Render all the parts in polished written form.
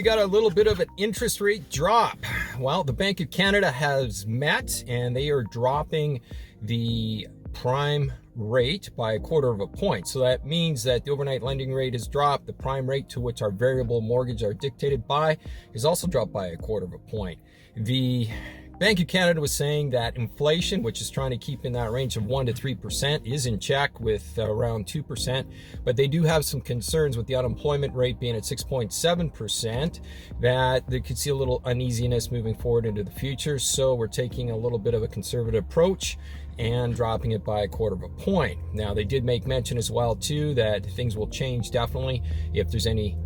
We got a little bit of an interest rate drop. Well, the Bank of Canada has met and they are dropping the prime rate by 1/4 point. So that means that the overnight lending rate is dropped. The prime rate to which our variable mortgage are dictated by is also dropped by 1/4 point. The Bank of Canada was saying that inflation, which is trying to keep in that range of 1 to 3%, is in check with around 2%, but they do have some concerns with the unemployment rate being at 6.7%, that they could see a little uneasiness moving forward into the future. So we're taking a little bit of a conservative approach and dropping it by 1/4 point. Now, they did make mention as well too that things will change definitely if there's any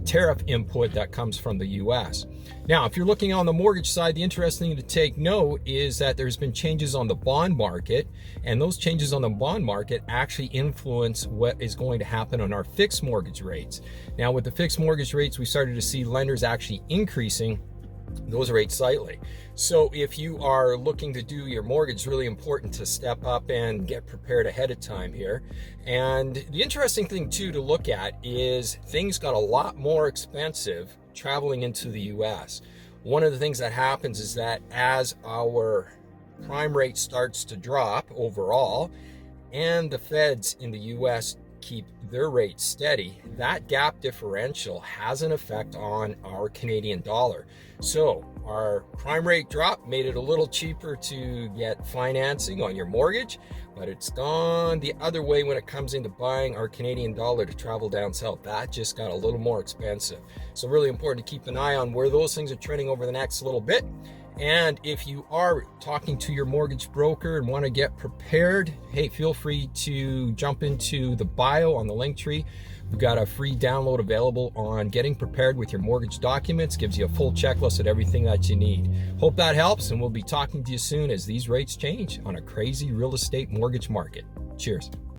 tariff input that comes from the US. Now, if you're looking on the mortgage side, the interesting thing to take note is that there's been changes on the bond market, and those changes on the bond market actually influence what is going to happen on our fixed mortgage rates. Now, with the fixed mortgage rates, we started to see lenders actually increasing those rates slightly. So if you are looking to do your mortgage, it's really important to step up and get prepared ahead of time here. And the interesting thing too to look at is things got a lot more expensive traveling into the US. One of the things that happens is that as our prime rate starts to drop overall, and the feds in the US keep their rates steady, that gap differential has an effect on our Canadian dollar. So our prime rate drop made it a little cheaper to get financing on your mortgage, but it's gone the other way when it comes into buying our Canadian dollar to travel down south. That just got a little more expensive. So really important to keep an eye on where those things are trending over the next little bit. And if you are talking to your mortgage broker and want to get prepared, hey, feel free to jump into the bio on the link tree. We've got a free download available on getting prepared with your mortgage documents. Gives you a full checklist of everything that you need. Hope that helps, and we'll be talking to you soon as these rates change on a crazy real estate mortgage market. Cheers.